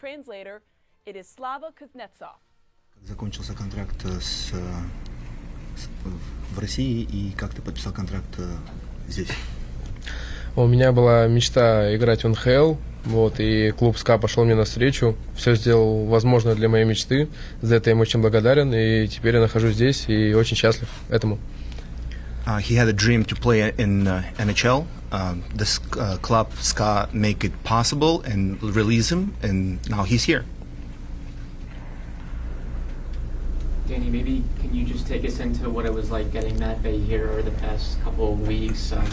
Translator, it is Slava Kuznetsov. Закончился контракт в России, и как ты подписал контракт здесь? У меня была мечта играть в НХЛ, вот, и клуб СКА пошел мне навстречу, все сделал возможное для моей мечты, за это я им очень благодарен, и теперь я нахожусь здесь и очень счастлив этому. He had a dream to play in NHL. This club SKA make it possible and release him, and now he's here. Danny, maybe can you just take us into what it was like getting Matvei here over the past couple of weeks? I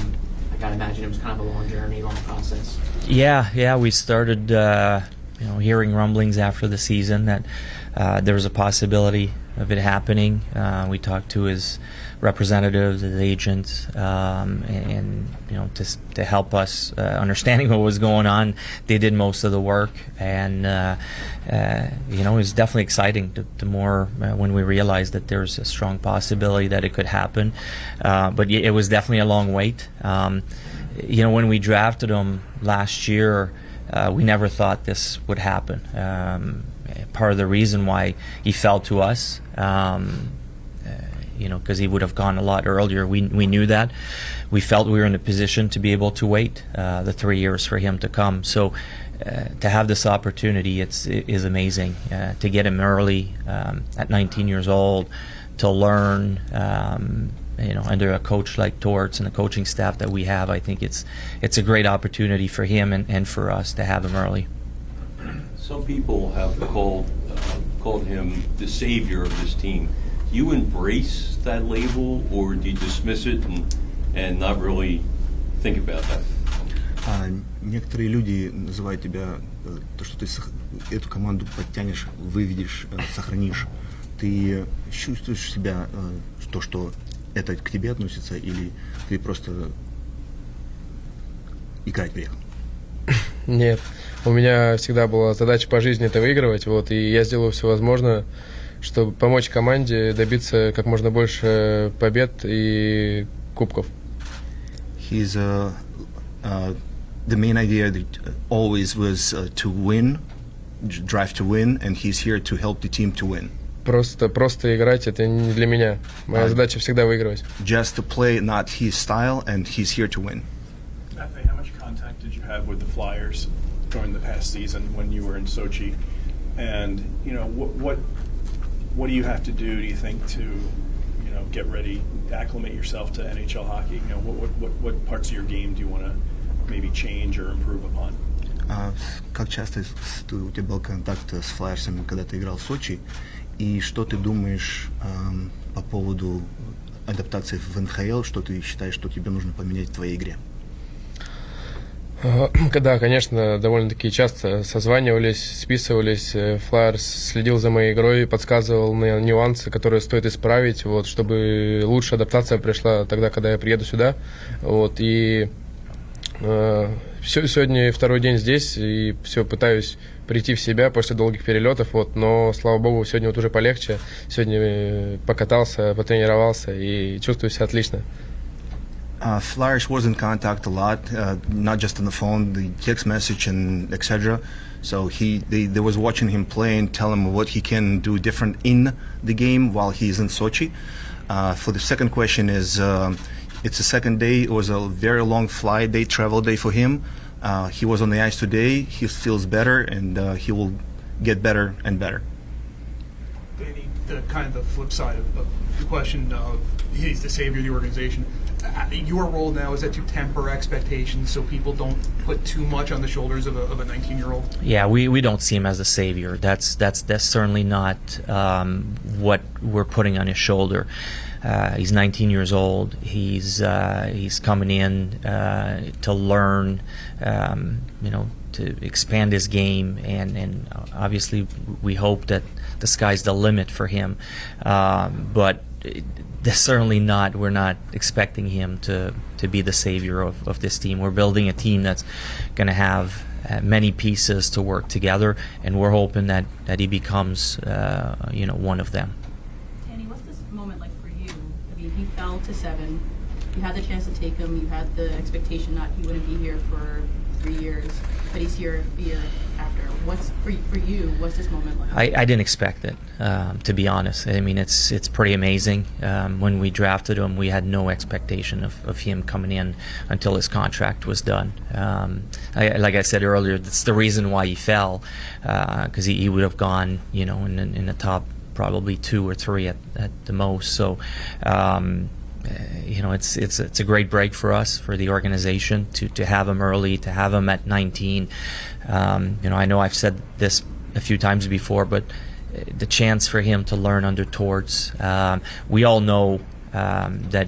gotta imagine it was kind of a long journey, long process. Yeah. We started, hearing rumblings after the season that there was a possibility of it happening. We talked to his representatives, his agents, and to help us understanding what was going on. They did most of the work, and it was definitely exciting. The more when we realized that there's a strong possibility that it could happen, but it was definitely a long wait. When we drafted him last year, we never thought this would happen. Part of the reason why he fell to us, because he would have gone a lot earlier. We knew that. We felt we were in a position to be able to wait the 3 years for him to come. So to have this opportunity, is amazing. To get him early at 19 years old, to learn, under a coach like Torts and the coaching staff that we have, I think it's a great opportunity for him and for us to have him early. Some people have called him the savior of this team. Do you embrace that label, or do you dismiss it and not really think about that? Некоторые люди называют тебя, то, что ты эту команду подтянешь, выведешь, сохранишь. Ты чувствуешь себя, что это к тебе относится, или ты просто играть приехал? Нет, у меня всегда была задача по жизни это выигрывать, вот, и я сделаю все возможное, чтобы помочь команде добиться как можно больше побед и кубков. He's the main idea that always was to win, drive to win, and he's here to help the team to win. Просто играть это не для меня. Моя задача всегда выигрывать. Just to play, not his style, and he's here to win. Matvei, how much contact did you have with the Flyers during the past season when you were in Sochi? And what do you have to do you think, to get ready, acclimate yourself to NHL hockey? What parts of your game do you want to maybe change or improve upon? Как часто у тебя был контакт с Флайерсами, когда ты играл в Сочи? И что ты думаешь по поводу адаптации в НХЛ? Что ты считаешь, что тебе нужно поменять в твоей игре? Да, конечно, довольно-таки часто созванивались, списывались. Флайерс следил за моей игрой, подсказывал мне нюансы, которые стоит исправить, вот, чтобы лучшая адаптация пришла тогда, когда я приеду сюда. Вот, и сегодня второй день здесь, и все, пытаюсь прийти в себя после долгих перелетов, вот, но, слава богу, сегодня вот уже полегче. Сегодня покатался, потренировался и чувствую себя отлично. Flyers was in contact a lot, not just on the phone, the text message and etc. So they was watching him play and tell him what he can do different in the game while he's in Sochi. For the second question is, it's the second day. It was a very long flight day, travel day for him. He was on the ice today. He feels better, and he will get better and better. Danny, the kind of the flip side of the question of he's the savior of the organization. Your role now is that to temper expectations so people don't put too much on the shoulders of a 19-year-old. Yeah, we don't see him as a savior. That's certainly not what we're putting on his shoulder. He's 19 years old. He's coming in to learn, to expand his game, and obviously we hope that the sky's the limit for him. But certainly not. We're not expecting him to be the savior of this team. We're building a team that's going to have many pieces to work together, and we're hoping that he becomes one of them. Danny, what's this moment like for you? I mean, he fell to 7. You had the chance to take him. You had the expectation that he wouldn't be here for 3 years, but he's here via after. What's for you? What's this moment like? I didn't expect it, to be honest. I mean, it's pretty amazing. When we drafted him, we had no expectation of him coming in until his contract was done. Like I said earlier, that's the reason why he fell, because he would have gone, in the top probably 2 or 3 at the most. So, it's a great break for us, for the organization, to have him early, to have him at 19. I know I've said this a few times before, but the chance for him to learn under Torts, we all know that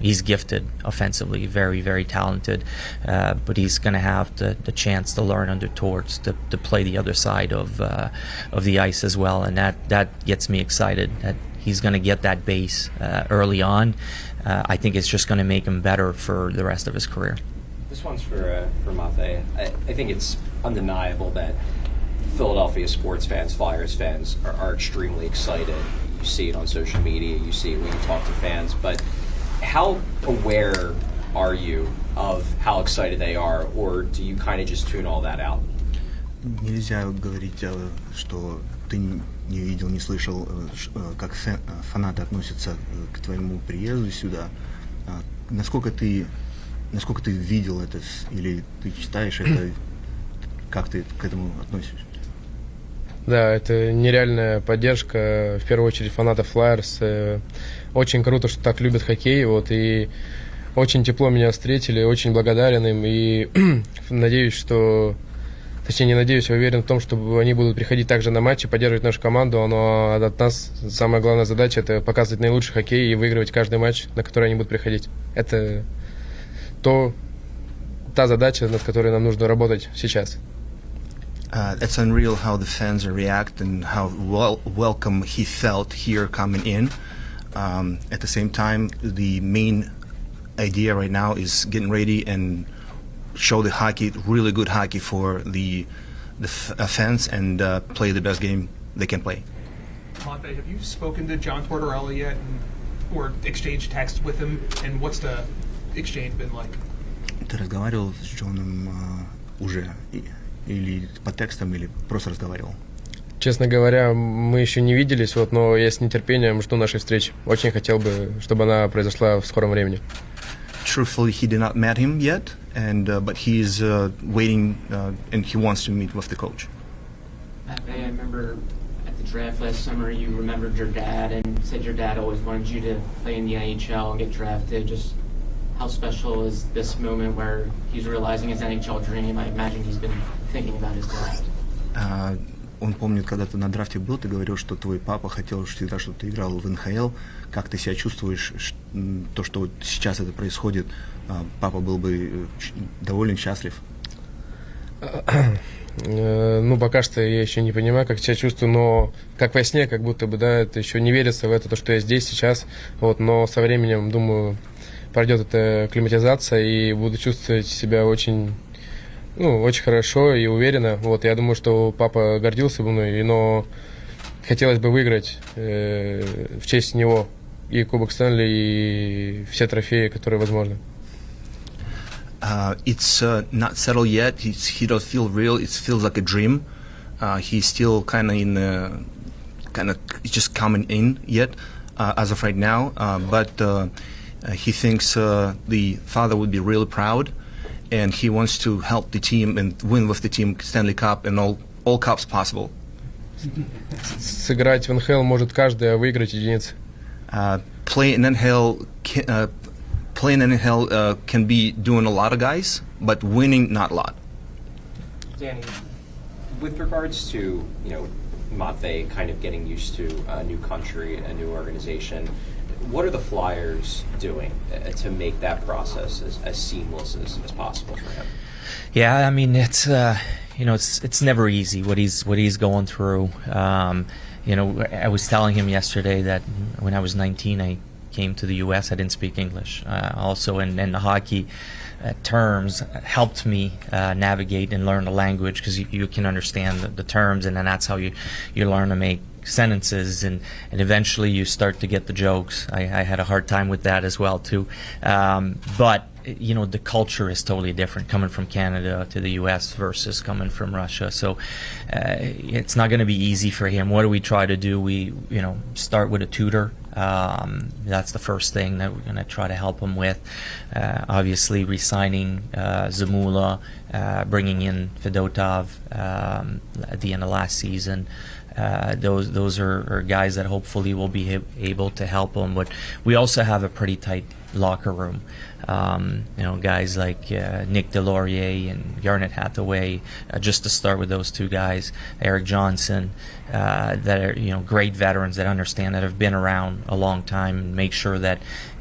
he's gifted offensively, very, very talented, but he's going to have the chance to learn under Torts, to play the other side of the ice as well, and that gets me excited, that he's going to get that base early on. I think it's just going to make him better for the rest of his career. This one's for Matvei. I think it's undeniable that Philadelphia sports fans, Flyers fans, are extremely excited. You see it on social media, you see it when you talk to fans, but how aware are you of how excited they are, or do you kind of just tune all that out? Нельзя говорить, что ты не видел, не слышал, как фанаты относятся к твоему приезду сюда. Насколько ты видел это, или ты читаешь это, как ты к этому относишься? Да, это нереальная поддержка, в первую очередь, фанатов Flyers. Очень круто, что так любят хоккей, и очень тепло меня встретили, очень благодарен им, и надеюсь, что... Точнее, не надеюсь, а уверен в том, что они будут приходить также на матчи, поддерживать нашу команду, но от нас самая главная задача – это показывать наилучший хоккей и выигрывать каждый матч, на который они будут приходить. Это та задача, над которой нам нужно работать сейчас. It's unreal how the fans react and how welcome he felt here coming in. At the same time, the main idea right now is getting ready and show the hockey, really good hockey for the fans, and play the best game they can play. Matvei, have you spoken to John Tortorella yet, or exchanged texts with him? And what's the exchange been like? Ты разговаривал с Джоном уже, или по текстам, или просто разговаривал? Честно говоря, мы еще не виделись, но я с нетерпением жду нашей встречи. Очень хотел бы, чтобы она произошла в скором времени. Truthfully, he did not met him yet, but he is waiting, and he wants to meet with the coach. Matvei, I remember at the draft last summer, you remembered your dad and said your dad always wanted you to play in the NHL and get drafted. Just how special is this moment where he's realizing his NHL dream? I imagine he's been thinking about his draft. Он помнит, когда ты на драфте был, ты говорил, что твой папа хотел всегда, чтобы ты играл в НХЛ. Как ты себя чувствуешь, то, что вот сейчас это происходит? Папа был бы доволен, счастлив? Пока что я еще не понимаю, как себя чувствую, но как во сне, как будто бы, да, это еще не верится в это, то, что я здесь сейчас, но со временем, думаю, пройдет эта акклиматизация, и буду чувствовать себя очень хорошо и уверенно. Я думаю, что папа гордился бы мной, но хотелось бы выиграть в честь него и Кубок Стэнли, и все трофеи, которые возможны. It's not settled yet. He don't feel real. It feels like a dream. He's still kind of just coming in yet as of right now. But he thinks the father would be really proud, and he wants to help the team and win with the team Stanley Cup and all cups possible. Сыграть в НХЛ может каждый, а выиграть единицы. Playing in NHL can be doing a lot of guys, but winning not a lot. Danny, with regards to Matvei kind of getting used to a new country, a new organization, what are the Flyers doing to make that process as seamless as possible for him? Yeah, I mean it's never easy what he's going through. I was telling him yesterday that when I was 19, I came to the U.S., I didn't speak English. Also, and the hockey terms helped me navigate and learn the language, because you can understand the terms, and then that's how you learn to make sentences, and eventually you start to get the jokes. I had a hard time with that as well too, but you know, the culture is totally different coming from Canada to the U.S. versus coming from Russia. So it's not going to be easy for him. What do we try to do? We start with a tutor. That's the first thing that we're going to try to help him with. Obviously, re-signing Zamula, bringing in Fedotov at the end of last season. Those are guys that hopefully will be able to help him. But we also have a pretty tight locker room. Guys like Nick Delorier and Garnet Hathaway, just to start with those two guys, Eric Johnson, that are great veterans that understand, that have been around a long time, and make sure that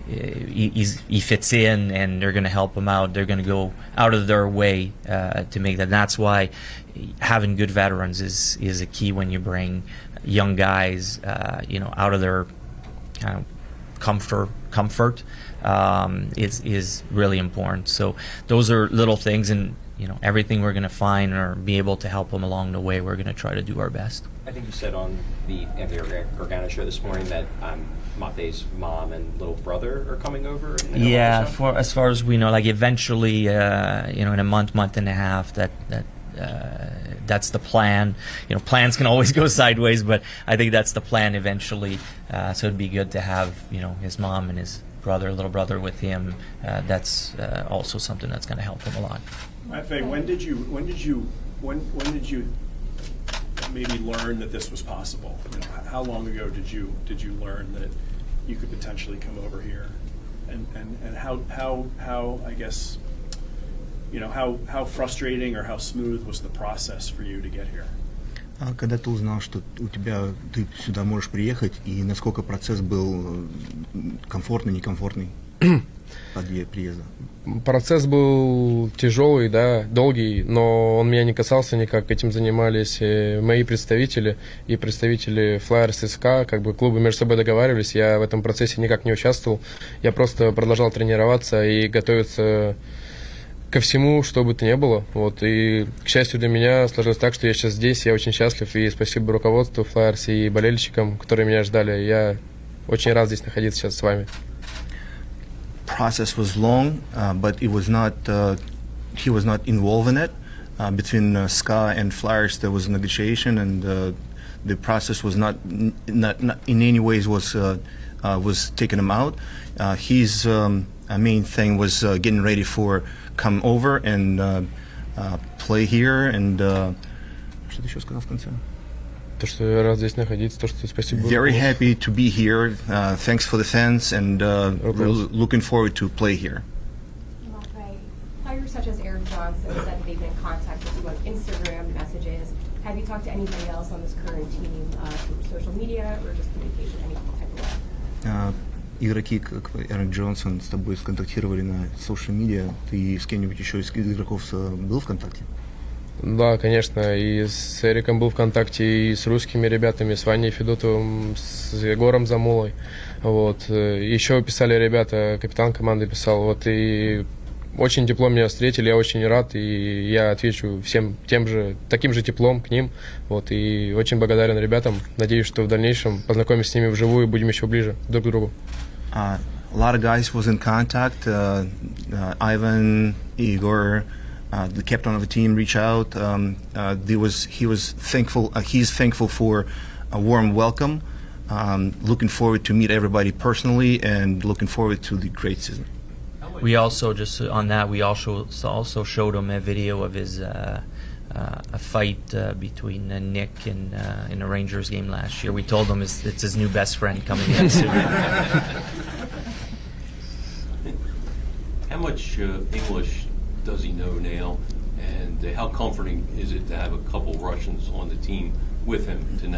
he fits in, and they're going to help him out. They're going to go out of their way to make that. And that's why having good veterans is a key when you bring young guys, out of their kind of comfort. Is really important. So those are little things, and everything we're going to find or be able to help them along the way, we're going to try to do our best. I think you said on the Organa show this morning that Matvei's mom and little brother are coming over. Yeah, as far as we know, like eventually, in a month and a half, that's the plan. Plans can always go sideways, but I think that's the plan eventually. So it'd be good to have his mom and his little brother with him. That's also something that's going to help him a lot. Matvei, when did you maybe learn that this was possible? How long ago did you learn that you could potentially come over here, and how I guess how frustrating or how smooth was the process for you to get here? Когда ты узнал, что ты сюда можешь приехать, и насколько процесс был комфортный, некомфортный приезда? Процесс был тяжелый, да, долгий, но он меня не касался никак. Этим занимались мои представители и представители Flyers СК, клубы между собой договаривались. Я в этом процессе никак не участвовал. Я просто продолжал тренироваться и готовиться ко всему, что бы то ни было. И, к счастью для меня, сложилось так, что я сейчас здесь, я очень счастлив, и спасибо руководству Flyers и болельщикам, которые меня ждали. Я очень рад здесь находиться сейчас с вами. Process was long, but it was not. He was not involved in it. Between SKA and Flyers, there was a negotiation, and the process was not in any ways was taking him out. His main thing was getting ready for come over and play here, and что ты еще сказал в конце? То, что я рад здесь находиться, то, что спасибо. Very happy to be here. Thanks for the fans, and looking forward to play here. Matvei, players such as Eric Johnson said they've been in contact with you on Instagram messages. Have you talked to anybody else on this current team through social media or just communication, any type of way? Игроки, как Эрик Джонсон, с тобой сконтактировали на social media. Ты с кем-нибудь еще из игроков был в контакте? Да, конечно, и с Эриком был в контакте, и с русскими ребятами, с Ваней Федотовым, с Егором Замулой. Еще писали ребята, капитан команды писал, и очень тепло меня встретили, я очень рад, и я отвечу всем таким же теплом к ним, и очень благодарен ребятам. Надеюсь, что в дальнейшем познакомимся с ними вживую и будем еще ближе друг к другу. A lot of guys was in contact. Ivan, Igor, the captain of the team, reached out. He was thankful. He's thankful for a warm welcome. Looking forward to meet everybody personally, and looking forward to the great season. We also we also showed him a video of his a fight between Nick and in a Rangers game last year. We told him it's his new best friend coming in soon. How much English does he know now, and how comforting is it to have a couple Russians on the team with him to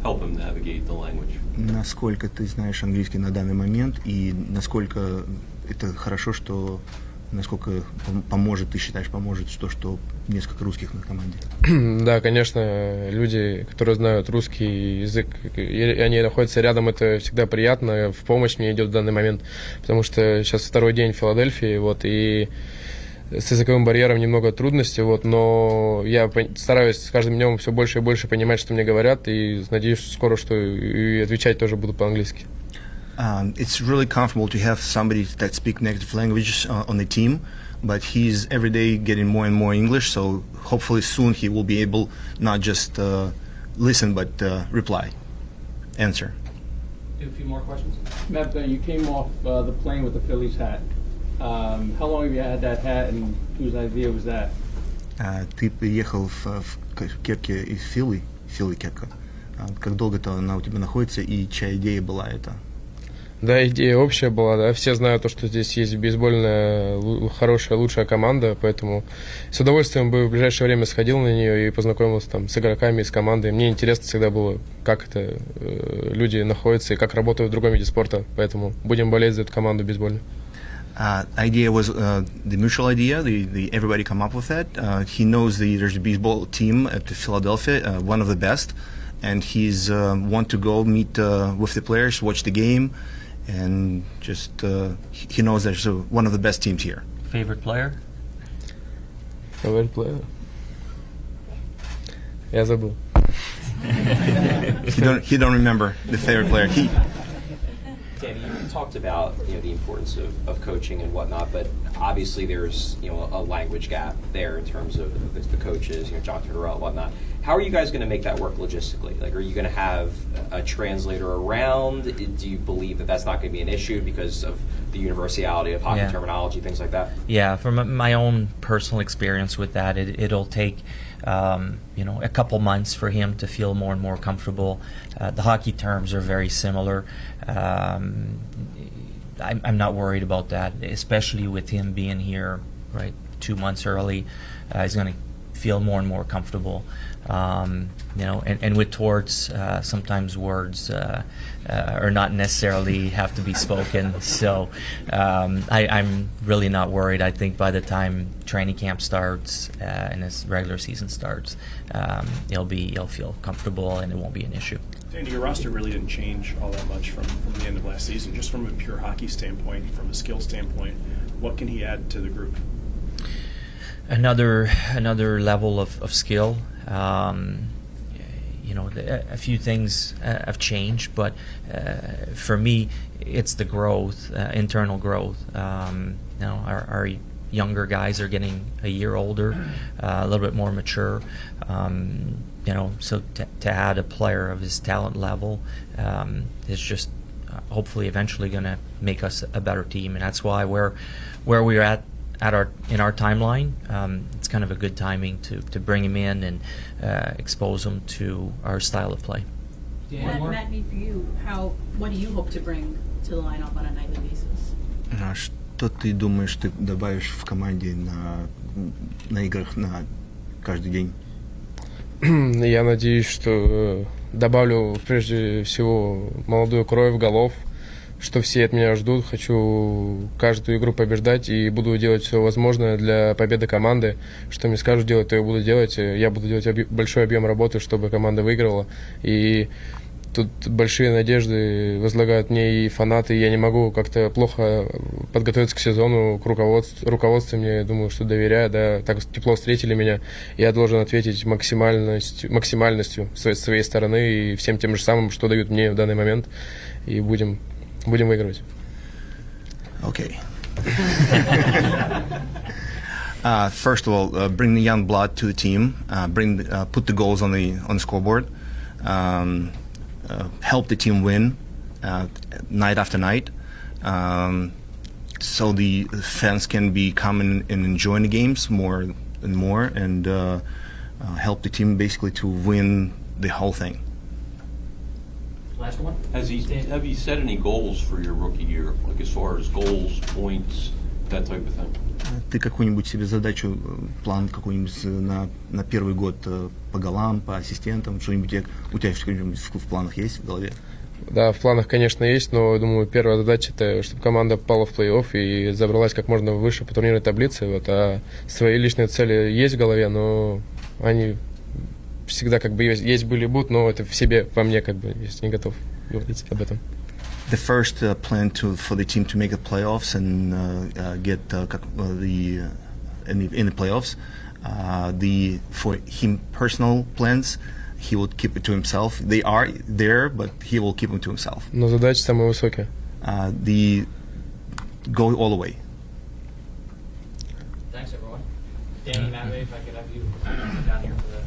help him navigate the language? Насколько ты знаешь английский на данный момент, и насколько это хорошо, что насколько поможет, ты считаешь, поможет то, что несколько русских на команде? Да, конечно, люди, которые знают русский язык, и они находятся рядом, это всегда приятно, в помощь мне идет в данный момент, потому что сейчас второй день в Филадельфии, вот, и с языковым барьером немного трудностей, вот, но я стараюсь с каждым днем все больше и больше понимать, что мне говорят, и надеюсь скоро, что и отвечать тоже буду по-английски. It's really comfortable to have somebody that speaks negative languages on the team, but he's every day getting more and more English, so hopefully soon he will be able not just listen but reply, answer. A few more questions. Matt, you came off the plane with the Phillies hat. How long have you had that hat, and whose idea was that? Ты приехал в кепке из Филли кепка. Как долго-то она у тебя находится, и чья идея была это? Да, идея общая была, да, все знают то, что здесь есть бейсбольная хорошая, лучшая команда, поэтому с удовольствием бы в ближайшее время сходил на нее и познакомился там с игроками, с командой. Мне интересно всегда было, как это люди находятся и как работают в другом виде спорта, поэтому будем болеть за эту команду бейсбольную. Idea was the mutual idea. The everybody come up with that. He knows there's a baseball team at Philadelphia, one of the best, and he's want to go meet with the players, watch the game, and just he knows there's one of the best teams here. Favorite player? Favorite player? Я забыл. He don't remember the favorite player. Danny, you talked about the importance of coaching and whatnot, but obviously there's a language gap there in terms of the coaches, John Tortorella and whatnot. How are you guys going to make that work logistically? Like, are you going to have a translator around? Do you believe that that's not going to be an issue because of the universality of hockey terminology, things like that? Yeah, from my own personal experience with that, it'll take a couple months for him to feel more and more comfortable. The hockey terms are very similar. I'm not worried about that, especially with him being here, right, 2 months early. He's going to feel more and more comfortable. And with torts, sometimes words are not necessarily have to be spoken. So I'm really not worried. I think by the time training camp starts and his regular season starts, he'll feel comfortable and it won't be an issue. Danny, your roster really didn't change all that much from the end of last season. Just from a pure hockey standpoint, from a skill standpoint, what can he add to the group? Another level of skill. A few things have changed, but for me, it's the growth, internal growth. Our younger guys are getting a year older, a little bit more mature. So to add a player of his talent level is just hopefully eventually going to make us a better team, and that's why where we're at in our timeline, it's kind of a good timing to bring him in and expose him to our style of play. Matt, for you, what do you hope to bring to the lineup on a nightly basis? Что ты думаешь, ты добавишь в команде на играх на каждый день? Я надеюсь, что добавлю прежде всего молодую кровь, голов, что все от меня ждут. Хочу каждую игру побеждать и буду делать все возможное для победы команды. Что мне скажут делать, то я буду делать. Я буду делать большой объем работы, чтобы команда выиграла. И тут большие надежды возлагают мне и фанаты. Я не могу как-то плохо подготовиться к сезону, к руководству мне, думаю, что доверяю, да, так тепло встретили меня. Я должен ответить максимальностью с своей стороны и всем тем же самым, что дают мне в данный момент. И будем выигрывать. Okay. First of all, bring the young blood to the team. Put the goals on the scoreboard. Help the team win night after night, so the fans can be coming and enjoying the games more and more, and help the team basically to win the whole thing. Last one. Have you set any goals for your rookie year, like as far as goals, points, that type of thing? Ты какую-нибудь себе задачу, план какой-нибудь на первый год по голам, по ассистентам, что-нибудь у тебя что-нибудь в планах есть в голове? Да, в планах, конечно, есть, но, думаю, первая задача – это чтобы команда попала в плей-офф и забралась как можно выше по турнирной таблице. Вот, а свои личные цели есть в голове, но они всегда как бы есть были, будут, но это в себе, во мне как бы, если не готов говорить об этом. The first plan for the team to make the playoffs and get in the playoffs. For him personal plans, he will keep it to himself. They are there, but he will keep them to himself. Но задачи самые высокие. The go all the way. Thanks, everyone. Danny, Matvei, if I could have you down here for the.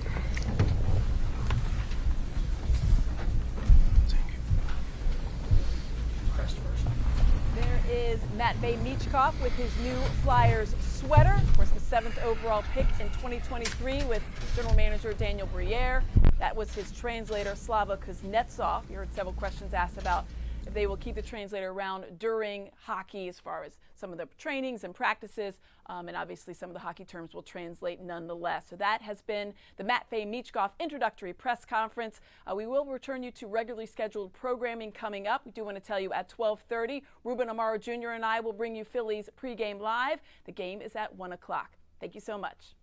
There is Matvei Michkov with his new Flyers sweater. Of course, the 7th overall pick in 2023 with General Manager Daniel Briere. That was his translator, Slava Kuznetsov. You heard several questions asked about if they will keep the translator around during hockey as far as some of the trainings and practices, and obviously some of the hockey terms will translate nonetheless. So that has been the Matvei Michkov introductory press conference. We will return you to regularly scheduled programming coming up. We do want to tell you at 12:30, Ruben Amaro Jr. and I will bring you Phillies pregame live. The game is at 1 o'clock. Thank you so much.